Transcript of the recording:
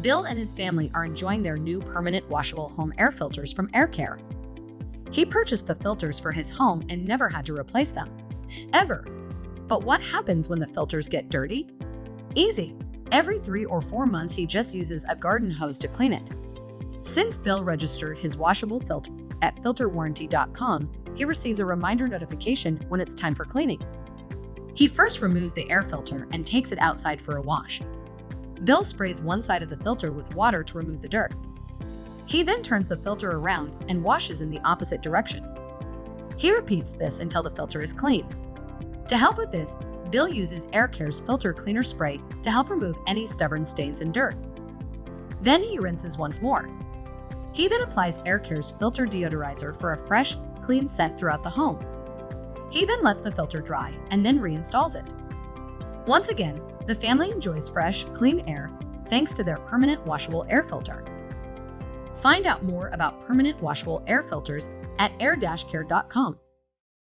Bill and his family are enjoying their new permanent washable home air filters from Air Care. He purchased the filters for his home and never had to replace them, ever. But what happens when the filters get dirty? Easy. Every 3 or 4 months, he just uses a garden hose to clean it. Since Bill registered his washable filter at filterwarranty.com, he receives a reminder notification when it's time for cleaning. He first removes the air filter and takes it outside for a wash. Bill sprays one side of the filter with water to remove the dirt. He then turns the filter around and washes in the opposite direction. He repeats this until the filter is clean. To help with this, Bill uses Air Care's filter cleaner spray to help remove any stubborn stains and dirt. Then he rinses once more. He then applies Air Care's filter deodorizer for a fresh, clean scent throughout the home. He then lets the filter dry and then reinstalls it. Once again, the family enjoys fresh, clean air thanks to their permanent washable air filter. Find out more about permanent washable air filters at air-care.com.